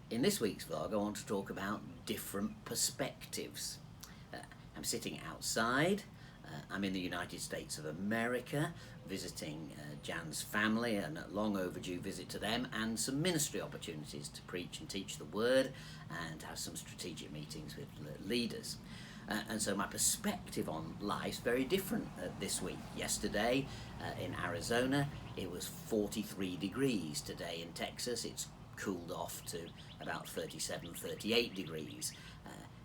In this week's vlog, I want to talk about different perspectives. I'm sitting outside. I'm in the United States of America, visiting Jan's family, and a long overdue visit to them, and some ministry opportunities to preach and teach the word, and have some strategic meetings with leaders. And so my perspective on life's very different this week. Yesterday in Arizona, it was 43 degrees. Today in Texas, it's cooled off to about 37, 38 degrees.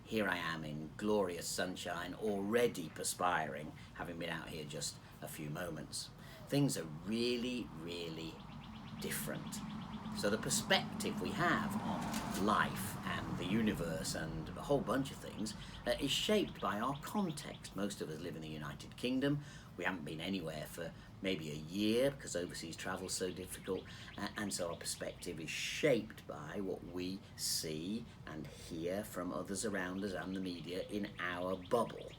Here I am in glorious sunshine, already perspiring, having been out here just a few moments. Things are really, really different. So the perspective we have on life and the universe and a whole bunch of things is shaped by our context. Most of us live in the United Kingdom. We haven't been anywhere for maybe a year because overseas travel is so difficult, and so our perspective is shaped by what we see and hear from others around us and the media in our bubble.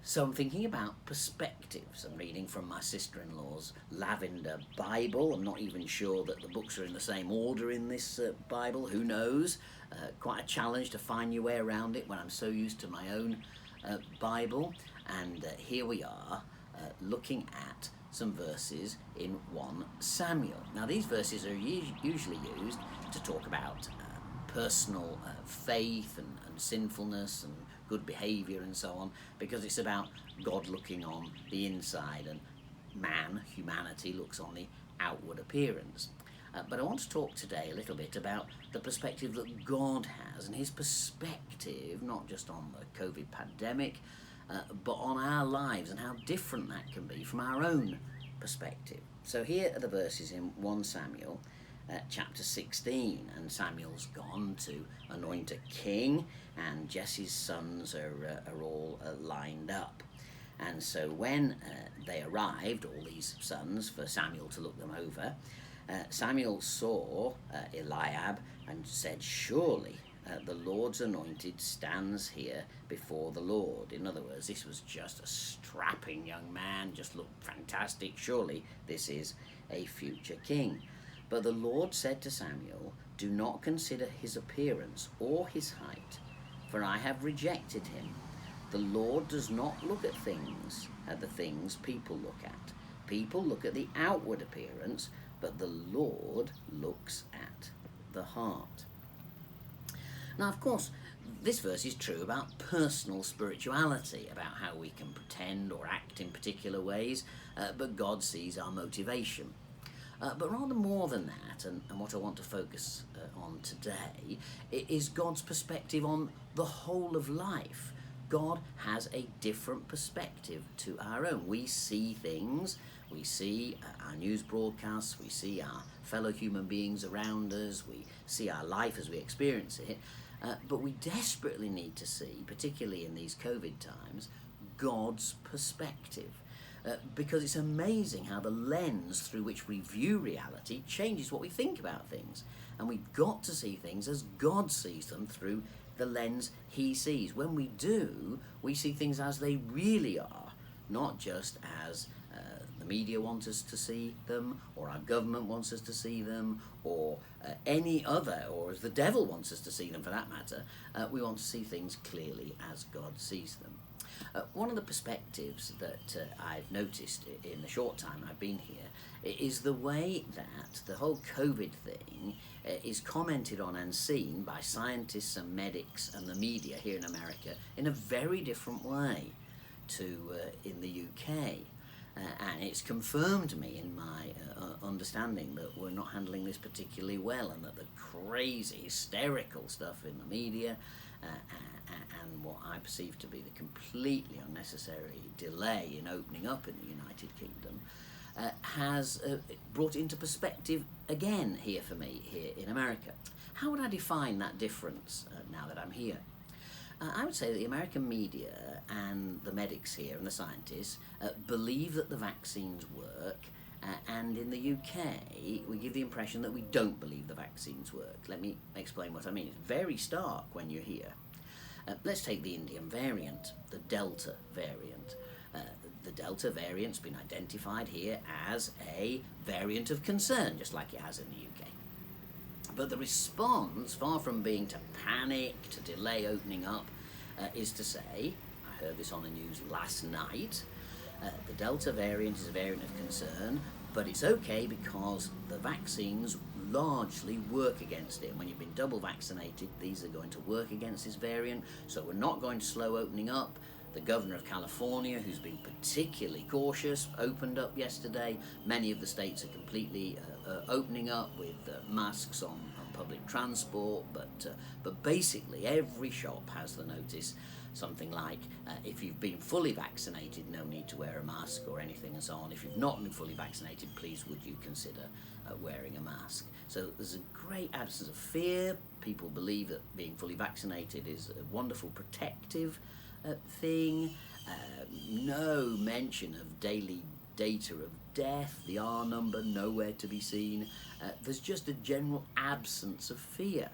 So I'm thinking about perspectives. I'm reading from my sister-in-law's lavender Bible. I'm not even sure that the books are in the same order in this Bible. Who knows? Quite a challenge to find your way around it when I'm so used to my own Bible. And here we are looking at some verses in 1 Samuel. Now these verses are usually used to talk about personal faith and sinfulness and good behaviour and so on, because it's about God looking on the inside and humanity, looks on the outward appearance. But I want to talk today a little bit about the perspective that God has, and his perspective not just on the COVID pandemic, but on our lives and how different that can be from our own perspective. So here are the verses in 1 Samuel chapter 16, and Samuel's gone to anoint a king, and Jesse's sons are all lined up. And so when they arrived, all these sons, for Samuel to look them over, Samuel saw Eliab and said, "Surely the Lord's anointed stands here before the Lord." In other words, this was just a strapping young man, just looked fantastic. Surely this is a future king. But the Lord said to Samuel, "Do not consider his appearance or his height, for I have rejected him. The Lord does not look at the things people look at. People look at the outward appearance, but the Lord looks at the heart." Now, of course, this verse is true about personal spirituality, about how we can pretend or act in particular ways, but God sees our motivation. But rather more than that, and what I want to focus on today, is God's perspective on the whole of life. God has a different perspective to our own. We see things, we see our news broadcasts, we see our fellow human beings around us, we see our life as we experience it, but we desperately need to see, particularly in these COVID times, God's perspective. Because it's amazing how the lens through which we view reality changes what we think about things. And we've got to see things as God sees them, through the lens he sees. When we do, we see things as they really are, not just as the media wants us to see them, or our government wants us to see them, or any other, or as the devil wants us to see them for that matter. We want to see things clearly as God sees them. One of the perspectives that I've noticed in the short time I've been here is the way that the whole COVID thing is commented on and seen by scientists and medics and the media here in America in a very different way to in the UK. And it's confirmed me in my understanding that we're not handling this particularly well, and that the crazy, hysterical stuff in the media and what I perceive to be the completely unnecessary delay in opening up in the United Kingdom has brought into perspective again here for me, here in America. How would I define that difference now that I'm here? I would say that the American media and the medics here and the scientists believe that the vaccines work, and in the UK we give the impression that we don't believe the vaccines work. Let me explain what I mean. It's very stark when you're here. Let's take the Indian variant, the Delta variant. The Delta variant's been identified here as a variant of concern, just like it has in the UK. But the response, far from being to panic, to delay opening up, is to say, I heard this on the news last night, the Delta variant is a variant of concern, but it's okay because the vaccines largely work against it. When you've been double vaccinated, these are going to work against this variant, so we're not going to slow opening up. The governor of California, who's been particularly cautious, opened up yesterday. Many of the states are completely opening up with masks on public transport, but basically every shop has the notice, something like, if you've been fully vaccinated, no need to wear a mask or anything and so on. If you've not been fully vaccinated, please would you consider wearing a mask. So there's a great absence of fear. People believe that being fully vaccinated is a wonderful protective thing. No mention of daily data of death, the R number nowhere to be seen. There's just a general absence of fear.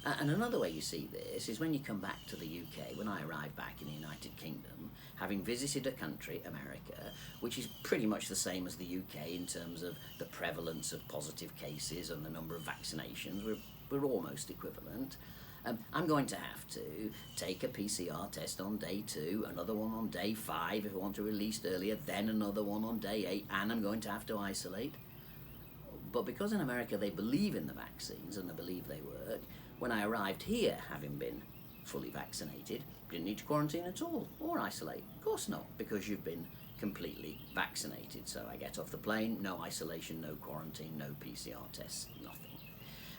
And another way you see this is when you come back to the UK. When I arrived back in the United Kingdom, having visited a country, America, which is pretty much the same as the UK in terms of the prevalence of positive cases and the number of vaccinations, we're almost equivalent. I'm going to have to take a PCR test on day 2, another one on day 5 if I want to release earlier, then another one on day 8, and I'm going to have to isolate. But because in America they believe in the vaccines and they believe they work, when I arrived here, having been fully vaccinated, didn't need to quarantine at all or isolate. Of course not, because you've been completely vaccinated. So I get off the plane, no isolation, no quarantine, no PCR tests, nothing.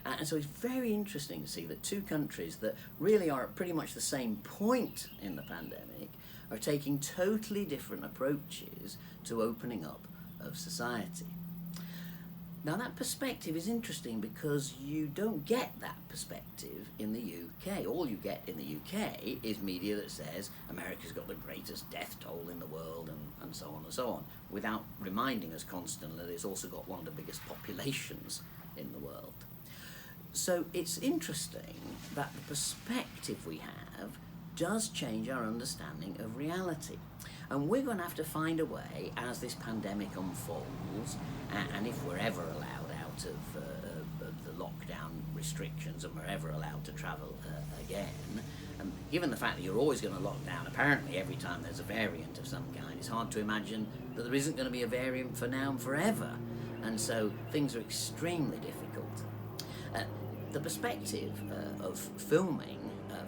And so it's very interesting to see that two countries that really are at pretty much the same point in the pandemic are taking totally different approaches to opening up of society. Now that perspective is interesting because you don't get that perspective in the UK. All you get in the UK is media that says America's got the greatest death toll in the world and so on and so on, without reminding us constantly that it's also got one of the biggest populations in the world. So it's interesting that the perspective we have does change our understanding of reality. And we're going to have to find a way as this pandemic unfolds, and if we're ever allowed out of the lockdown restrictions and we're ever allowed to travel again, given the fact that you're always going to lock down apparently every time there's a variant of some kind, it's hard to imagine that there isn't going to be a variant for now and forever. And so things are extremely difficult. The perspective of filming,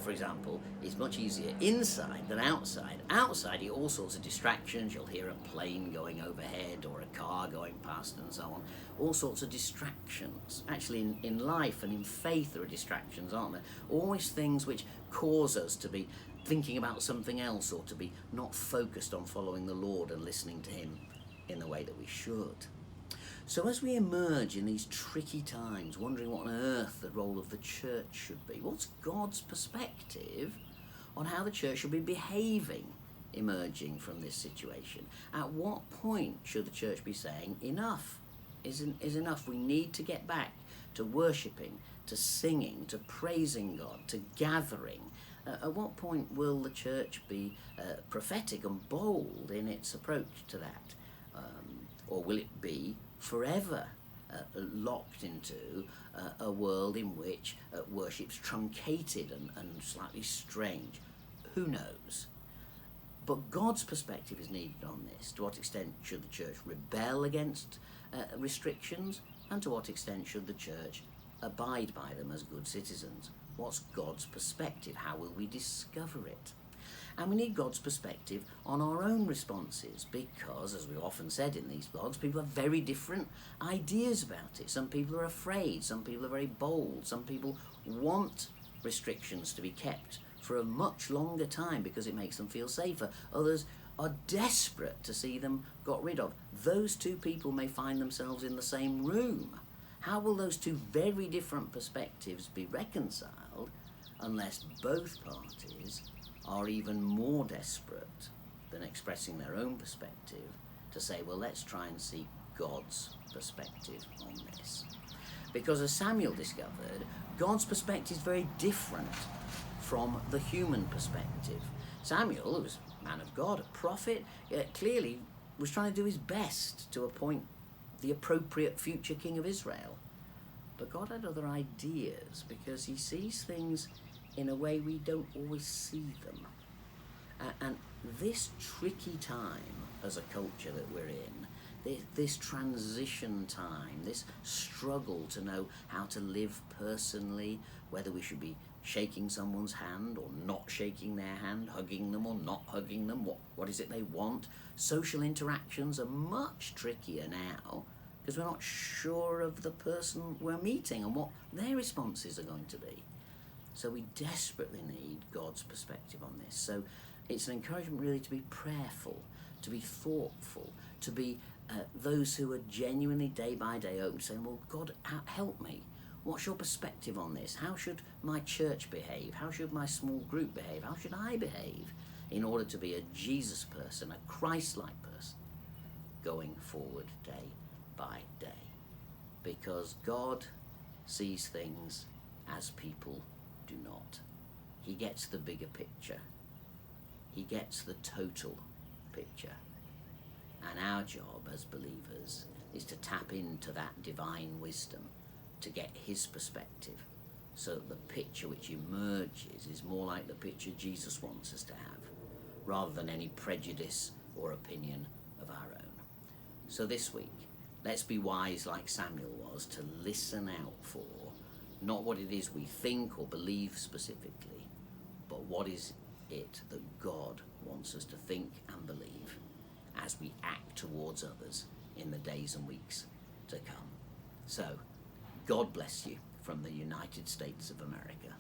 for example, is much easier inside than outside. Outside, you get all sorts of distractions. You'll hear a plane going overhead or a car going past and so on. All sorts of distractions. Actually, in life and in faith, there are distractions, aren't there? Always things which cause us to be thinking about something else or to be not focused on following the Lord and listening to Him in the way that we should. So as we emerge in these tricky times, wondering what on earth the role of the church should be, what's God's perspective on how the church should be behaving emerging from this situation? At what point should the church be saying, enough is enough? We need to get back to worshipping, to singing, to praising God, to gathering. At what point will the church be prophetic and bold in its approach to that? Or will it be forever locked into a world in which worship's truncated and slightly strange? Who knows? But God's perspective is needed on this. To what extent should the church rebel against restrictions, and to what extent should the church abide by them as good citizens? What's God's perspective? How will we discover it? And we need God's perspective on our own responses because, as we've often said in these blogs, people have very different ideas about it. Some people are afraid, some people are very bold, some people want restrictions to be kept for a much longer time because it makes them feel safer. Others are desperate to see them got rid of. Those two people may find themselves in the same room. How will those two very different perspectives be reconciled unless both parties are even more desperate than expressing their own perspective to say, well, let's try and see God's perspective on this? Because as Samuel discovered, God's perspective is very different from the human perspective. Samuel, who was a man of God, a prophet, clearly was trying to do his best to appoint the appropriate future king of Israel. But God had other ideas because he sees things in a way we don't always see them. And this tricky time as a culture that we're in, this transition time, this struggle to know how to live personally, whether we should be shaking someone's hand or not shaking their hand, hugging them or not hugging them, what is it they want. Social interactions are much trickier now because we're not sure of the person we're meeting and what their responses are going to be. So we desperately need God's perspective on this. So it's an encouragement really to be prayerful, to be thoughtful, to be those who are genuinely day by day open, saying, well, God, help me. What's your perspective on this? How should my church behave? How should my small group behave? How should I behave in order to be a Jesus person, a Christ-like person, going forward day by day? Because God sees things as people do not. He gets the bigger picture. He gets the total picture. And our job as believers is to tap into that divine wisdom to get his perspective, so that the picture which emerges is more like the picture Jesus wants us to have, rather than any prejudice or opinion of our own. So this week, let's be wise like Samuel was, to listen out for not what it is we think or believe specifically, but what is it that God wants us to think and believe as we act towards others in the days and weeks to come. So, God bless you from the United States of America.